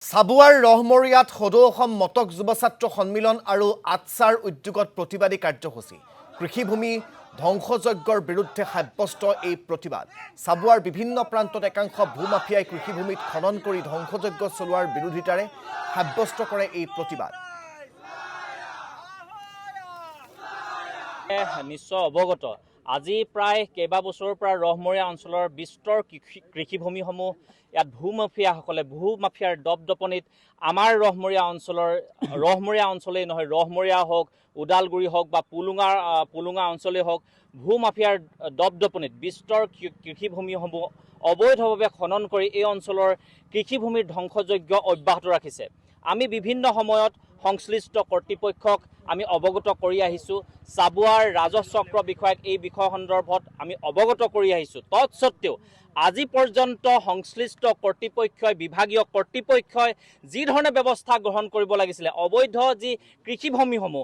সাবুৱাৰ ৰহমৰীয়াত সদৌ অসম মটক যুৱ ছাত্ৰ সন্মিলন আৰু আটছাৰ উদ্যোগত প্ৰতিবাদী কাৰ্যসূচী কৃষিভূমি ধ্বংসযজ্ঞৰ বিৰুদ্ধে সাব্যস্ত এই প্ৰতিবাদ সাবুৱাৰ বিভিন্ন প্ৰান্তত একাংশ ভূমাফিয়াই কৃষিভূমিত খনন কৰি ধ্বংসযজ্ঞ চলোৱাৰ বিৰোধিতাৰে সাব্যস্ত কৰে এই প্ৰতিবাদ নিশ্চয় অৱগত আজি প্ৰায় কেইবা বছৰৰ পৰা ৰহমৰীয়া অঞ্চলৰ বিস্তৰ কৃষিভূমিসমূহ ইয়াত ভূমাফিয়াৰ দপদপনিত আমাৰ ৰহমৰীয়া অঞ্চলেই নহয় ৰহমৰীয়া হওক ওদালগুৰি হওক বা পুলুঙা অঞ্চলেই হওক ভূমাফিয়াৰ দপদপনিত বিস্তৰ কৃষিভূমিসমূহ অবৈধভাৱে খনন কৰি এই অঞ্চলৰ কৃষিভূমিৰ ধ্বংসযজ্ঞ অব্যাহত ৰাখিছে আমি বিভিন্ন সময়ত সংশ্লিষ্ট কৰ্তৃপক্ষক আমি অৱগত কৰি আহিছোঁ সাবুৱাৰ ৰাজচক্ৰ বিষয়ক এই বিষয় সন্দৰ্ভত আমি অৱগত কৰি আহিছোঁ তৎসত্ত্বেও আজি পৰ্যন্ত সংশ্লিষ্ট কৰ্তৃপক্ষই বিভাগীয় কৰ্তৃপক্ষই যি ধৰণে ব্যৱস্থা গ্ৰহণ কৰিব লাগিছিলে অবৈধ যি কৃষিভূমিসমূহ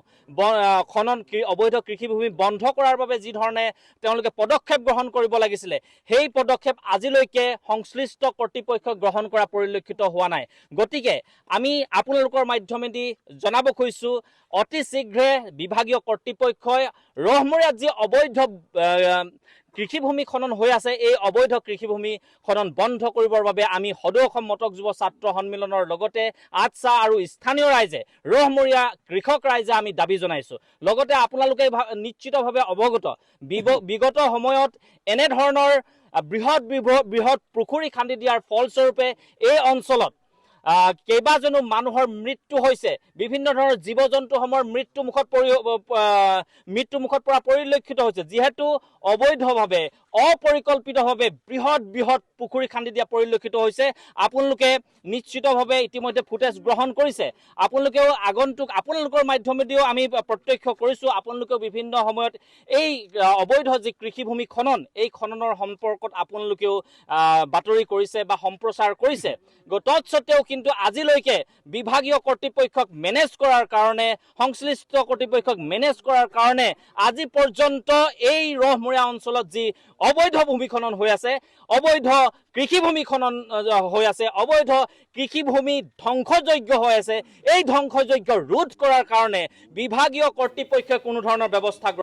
অবৈধ কৃষিভূমি বন্ধ কৰাৰ বাবে যি ধৰণে তেওঁলোকে পদক্ষেপ গ্ৰহণ কৰিব লাগিছিলে সেই পদক্ষেপ আজিলৈকে সংশ্লিষ্ট কৰ্তৃপক্ষই গ্ৰহণ কৰা পৰিলক্ষিত হোৱা নাই গতিকে আমি আপোনালোকৰ মাধ্যমেদি জনাব খুজিছোঁ অতি শীঘ্ৰে বিভাগীয় কৰ্তৃপক্ষই ৰহমৰীয়াত যি অবৈধ কৃষিভূমি খনন হৈ আছে এই অবৈধ কৃষিভূমি খনন বন্ধ কৰিবৰ বাবে আমি সদৌ অসম মটক যুৱ ছাত্ৰ সন্মিলনৰ লগতে আটছা আৰু স্থানীয় ৰাইজে ৰহমৰীয়া কৃষক ৰাইজে আমি দাবী জনাইছোঁ লগতে আপোনালোকে নিশ্চিতভাৱে অৱগত বিগত সময়ত এনে ধৰণৰ বৃহৎ পুখুৰী খান্দি দিয়াৰ ফলস্বৰূপে এই অঞ্চলত কেইবাজনো মানুহৰ মৃত্যু হৈছে বিভিন্ন ধৰণৰ জীৱ জন্তুসমূহৰ মৃত্যুমুখত পৰা পৰিলক্ষিত হৈছে যিহেতু অবৈধভাৱে অপৰিকল্পিতভাৱে বৃহৎ পুখুৰী খান্দি দিয়া পৰিলক্ষিত হৈছে আপোনালোকে নিশ্চিতভাৱে ইতিমধ্যে ফুটেজ গ্ৰহণ কৰিছে আপোনালোকেও আপোনালোকৰ মাধ্যমেদিও আমি প্ৰত্যক্ষ কৰিছোঁ আপোনালোকেও বিভিন্ন সময়ত এই অবৈধ যি কৃষিভূমি খনন এই খননৰ সম্পৰ্কত আপোনালোকেও বাতৰি কৰিছে বা সম্প্ৰচাৰ কৰিছে তৎসত্ত্বেও কিন্তু আজিলৈকে বিভাগীয় কৰ্তৃপক্ষক মেনেজ কৰাৰ কাৰণে সংশ্লিষ্ট কৰ্তৃপক্ষক মেনেজ কৰাৰ কাৰণে আজি পৰ্যন্ত এই ৰহমৰীয়া অঞ্চলত যি অবৈধ ভূমি খনন হৈ আছে অবৈধ কৃষিভূমি খনন হৈ আছে অবৈধ কৃষিভূমি ধ্বংসযজ্ঞ হৈ আছে এই ধ্বংসযজ্ঞ ৰোধ কৰাৰ কাৰণে বিভাগীয় কৰ্তৃপক্ষই কোনো ধৰণৰ ব্যৱস্থা